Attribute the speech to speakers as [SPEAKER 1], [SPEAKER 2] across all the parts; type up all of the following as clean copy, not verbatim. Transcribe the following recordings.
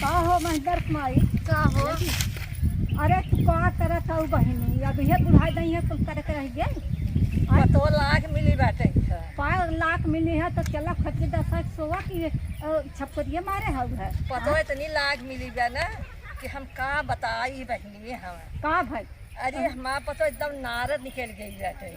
[SPEAKER 1] का हो महेंद्र कुमारी
[SPEAKER 2] का हो?
[SPEAKER 1] अरे तू का करत हऊ बहिनी अब ये बुढ़ाई नहीं है कुल करे के रह गए
[SPEAKER 3] तो लाख मिली बाटे
[SPEAKER 1] 5 लाख मिली है तो चला खर्चे 10 सोवा की छपकरिया मारे हऊ है
[SPEAKER 3] पतो इतनी लाख मिली बा ना कि हम का बताई बहनी हम
[SPEAKER 1] का भाई
[SPEAKER 3] अरे हमारा पतो एकदम नारद निकल गई बाटे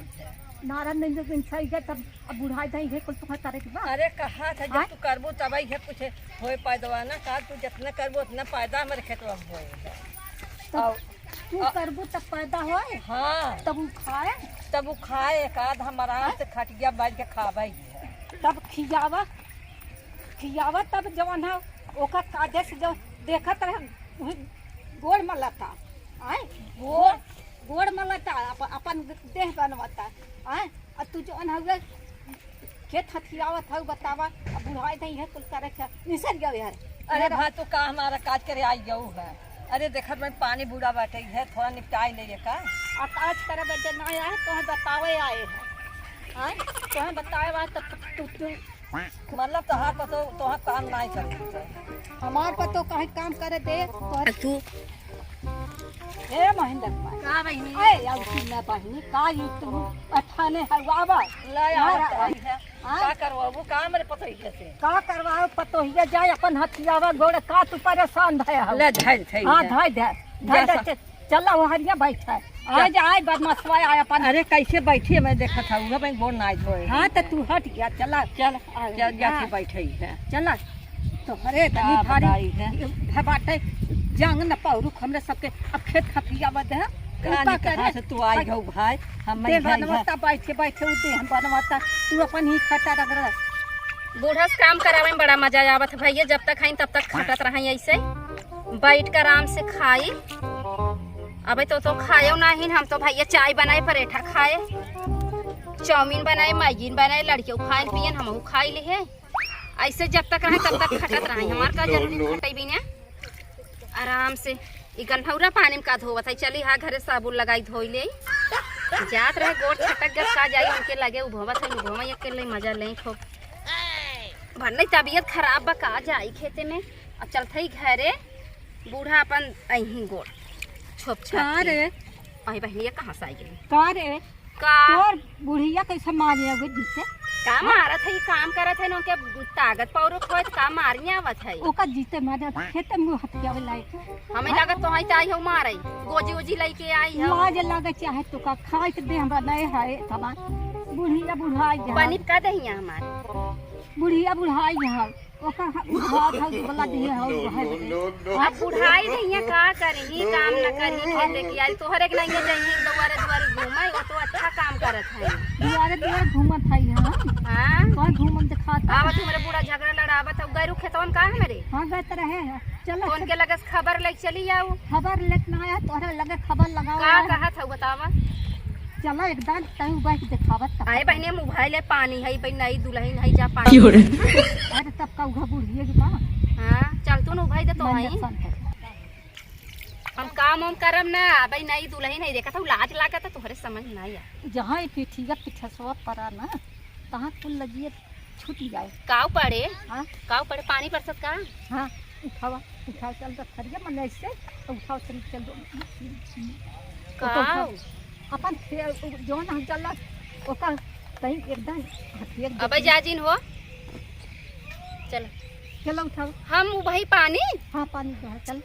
[SPEAKER 1] नारायण नहीं जो सही है तब अब बुढ़ाई नहीं है कुल तुम्हें करे के बा
[SPEAKER 3] अरे कहा था जब तू करबू तब ही है कुछ होए पैदा ना का तू जितना करबू उतना पैदा हमारे खेतवा में होएगा
[SPEAKER 1] तू करबू तब पैदा होए
[SPEAKER 3] हाँ
[SPEAKER 1] तब वो खाए
[SPEAKER 3] तब वो खाए एक आध हमारा से खटिया बाज के खावे
[SPEAKER 1] तब खियावा तब जवन है ओका काजे से जो देखत रहे गोड़ मलता आए गोड़ मलता अपन देह बनवाता आए और तू जो है खेत हथियावत है बतावा अब बुढ़ाई नहीं है कुल करे के निसर गयो यार
[SPEAKER 3] अरे भाई तू का हमारा काज करे आई जाऊ है अरे देखत में पानी बूढ़ा बाटे है थोड़ा निपटाई ले का
[SPEAKER 1] और काज करे बदे ना आए तो बतावे आए हैं आए तो बतावे तब तू
[SPEAKER 3] मतलब तोहार पतो तोहार काम नहीं कर
[SPEAKER 1] हमार पर तो कहीं काम करे दे तो
[SPEAKER 3] तू
[SPEAKER 1] ए महेंद्र कुमार
[SPEAKER 2] का बहिनी?
[SPEAKER 1] ए अब की ना बहिनी का ही तू अठाने हवावा
[SPEAKER 3] ला यार का करवाबू का मेरे पतो ही से
[SPEAKER 1] का करवाओ पतो ही जाए अपन हथियावा घोड़े का तू परेशान भया
[SPEAKER 3] ले धैल थे
[SPEAKER 1] हां धाय चला वो हरिया बैठा आज आए बदमाशवा आए अपन
[SPEAKER 3] अरे कैसे बैठी मैं देखा था उहा मैं बोल ना धोए
[SPEAKER 1] हां तो तू हट गया चला चल
[SPEAKER 3] जाके बैठी है
[SPEAKER 1] चला तो अरे तनी भारी है बाटे जंग न पाउरू हमरे सबके अब खेत खतियावा दे
[SPEAKER 3] कहां से तू आई हो भाई हम मैं
[SPEAKER 1] बनवाता बैठे उते हम बनवाता तू अपन ही खटा रगड़
[SPEAKER 2] बूढ़ा से काम करावे में बड़ा मजा आवत भैया जब तक खाई तब तक खटत रही ऐसे बैठ कर आराम से खाई अबे तो खाए नहीं हम तो भैया चाय बनाए पराठा खाए चाउमीन बनाए मैगीन बनाए लड़कियों खाए पियन हम खाई ले है ऐसे जब तक रहे तब तक खटत रही हमार का जरूरी खटाई भी ना आराम से ई गन्हौरा पानी में का धोवत है चली हाँ घरे साबुन लगाई धोई ले जात रहे गोड़ छटक गस का जाई उनके लगे उभवत है उभवा अकेले मजा ले खूब भरने तबीयत खराब बा का जाई खेते में अब चलते ही घरे बूढ़ा अपन अही गोड़ छोप छाप
[SPEAKER 1] रे
[SPEAKER 2] आई बहनिया कहाँ से आई गई
[SPEAKER 1] का रे
[SPEAKER 2] का
[SPEAKER 1] तोर बुढ़िया कैसे मारे अगे जीते
[SPEAKER 2] का मारत है काम करत है के ताकत पाउरो खोत का मारिया आवत है
[SPEAKER 1] ओका जीते मारे खेत में हथियावे लाए
[SPEAKER 2] हमें लागत तो आई आई हो मारे गोजी ओजी लेके आई हो
[SPEAKER 1] लाज लागे चाहे तो का खाए के दे हमरा नहीं है तमा बुढ़िया बुढ़ाई जा
[SPEAKER 2] बनी का दहिया हमारे
[SPEAKER 1] बुढ़िया बुढ़ाई जा ओका हाथ हाथ बला दिए हो
[SPEAKER 2] अब बुढ़ाई दहिया का करी काम न करी खेते की आई तोहरे के नहीं जाई दुआरे दुआरे घूमे वो तो अच्छा काम करत है
[SPEAKER 1] दुआरे घूमत है
[SPEAKER 2] हां
[SPEAKER 1] कौन घूमन दिखाता
[SPEAKER 2] आवत मेरे बूढ़ा झगड़ा लड़ावत गैरू खेतवन का है मेरे
[SPEAKER 1] हां गए तो रहे चलो
[SPEAKER 2] कौन के लगे खबर ले चली जाओ
[SPEAKER 1] खबर लेके आया तोहरे लगे खबर लगाओ
[SPEAKER 2] का कहा था बतावा
[SPEAKER 1] चलो एकदम तू बैठ दिखावत
[SPEAKER 2] आए बहने मोबाइल है पानी है भाई नई दुल्हन है जा पानी
[SPEAKER 1] अरे तब का उघा बुढ़िए के बा
[SPEAKER 2] हां चल तू न भाई दे तो आई हम काम हम करम ना भाई नई दुल्हन नहीं देखा था लाज लागत तोहरे समझ ना आया
[SPEAKER 1] जहां पिठिया पिठसवा परा ना तहां कुल लगिए छूट जाए
[SPEAKER 2] काव पड़े
[SPEAKER 1] हां
[SPEAKER 2] काव पड़े पानी बरसत का
[SPEAKER 1] हां उठाओ चल तो खरिया मन ऐसे तो उठाओ चल
[SPEAKER 2] काव
[SPEAKER 1] अपन जोन हम चल ओका कहीं एकदम हथिया
[SPEAKER 2] अबे जाजिन हो चल
[SPEAKER 1] चलो उठाओ
[SPEAKER 2] हम भाई पानी
[SPEAKER 1] हां पानी दे चल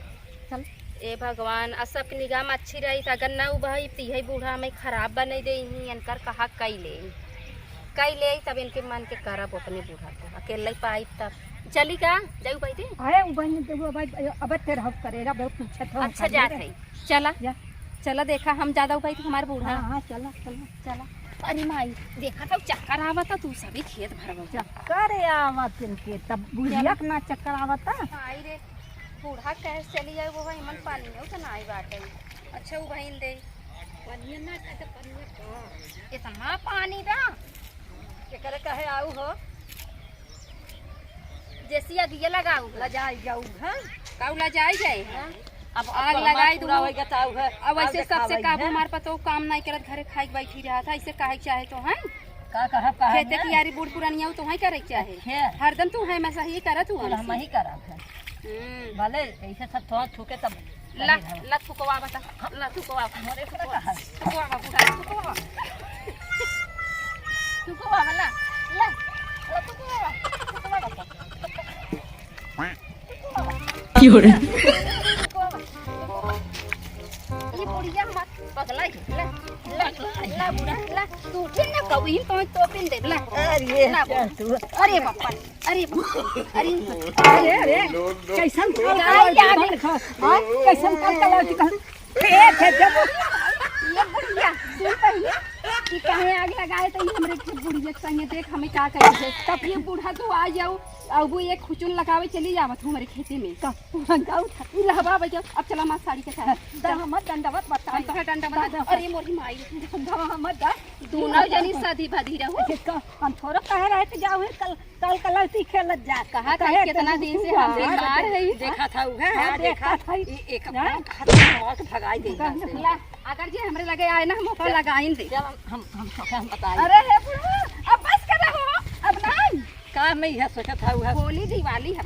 [SPEAKER 1] चल
[SPEAKER 2] ए भगवान असब की निगाह में अच्छी रही था अगर ना भाई तीहे बूढ़ा में खराब बने दे इनकर कहा कई ले तब इनके मन के करब अपने बूढ़ा को अकेले पाई तब चली का जाऊ भाई दे
[SPEAKER 1] अरे बहन देखो भाई अब तेरा हक करेगा बहुत पूछत हो
[SPEAKER 2] अच्छा जात है चला
[SPEAKER 1] जा
[SPEAKER 2] चला देखा हम ज्यादा भाई तो हमारे बूढ़ा
[SPEAKER 1] हां चला
[SPEAKER 2] अरे माई देखा था चक्कर आवता तू सभी खेत भरवा
[SPEAKER 1] चक्कर आवत इनके तब बुढ़िया ना चक्कर आवता
[SPEAKER 2] आई रे बूढ़ा कैसे चली जाए वो भाई मन पानी में उतना आई बात है अच्छा वो बहन दे
[SPEAKER 1] पानी ना तो पानी
[SPEAKER 2] इतना पानी बा
[SPEAKER 3] के करे कहे आऊ हो
[SPEAKER 2] जैसी अगिया लगाऊ
[SPEAKER 3] लजाई जाऊ हां
[SPEAKER 2] काऊ लजाई जाए
[SPEAKER 3] हां
[SPEAKER 2] अब आग लगाई
[SPEAKER 3] पूरा हो गया ताऊ है
[SPEAKER 2] अब ऐसे सबसे काबू हमारे पर तो काम नहीं करत घरे खाई बैठी रहा था ऐसे काहे चाहे तो है
[SPEAKER 3] का कहा कहा
[SPEAKER 2] खेते की यारी बूढ़ पुरानिया तो वही करे क्या है
[SPEAKER 3] खेर
[SPEAKER 2] हरदम तू है मैं सही करत हूँ
[SPEAKER 3] हम ही करब है भले ऐसे सब थोड़ा छूके तब
[SPEAKER 2] ला ला थुकवा बता ला थुकवा
[SPEAKER 3] मोरे से कहा
[SPEAKER 2] थुकवा बुढ़ा थुकवा थुकवा वाला ला ला थुकवा
[SPEAKER 4] Fiore.
[SPEAKER 2] ये बुढ़िया मत पगला ला ला ला बुढ़ा ला तू फिर ना कभी तो पिन दे ला
[SPEAKER 3] अरे तू
[SPEAKER 2] अरे बापा अरे अरे
[SPEAKER 1] अरे कैसन कैसन
[SPEAKER 2] ये बुढ़िया सुन पहले कि कहे आग लगाए तो ये हमरे बुढ़िया के संगे देख हमें का करे थे तब ये बूढ़ा तू आ जाओ अब वो एक खुचुन लगावे चली जावत हमारे खेती में का गाँव था लहबा बजाओ अब चला मां साड़ी के साथ
[SPEAKER 1] हमर दंडवत बता
[SPEAKER 2] तो डंडा बता अरे मोरी माई
[SPEAKER 1] हमर दा
[SPEAKER 2] दोनों जनी शादी भादी रहो
[SPEAKER 1] हम थोड़ा कह रहे थे जाओ कल कल कलती खेलत जा
[SPEAKER 2] कहा था कितना दिन से हम बेकार है
[SPEAKER 3] देखा था उहे
[SPEAKER 1] देखा था
[SPEAKER 3] एक हाथ भगाई दे
[SPEAKER 2] अगर जी हमरे लगे आए ना हम ओकर लगाइन दे
[SPEAKER 3] हम बताई
[SPEAKER 2] अरे हे बुढ़ऊ अब बस कर रहो अब नहीं
[SPEAKER 3] का मैं यह सोचा था उहे
[SPEAKER 2] होली दिवाली है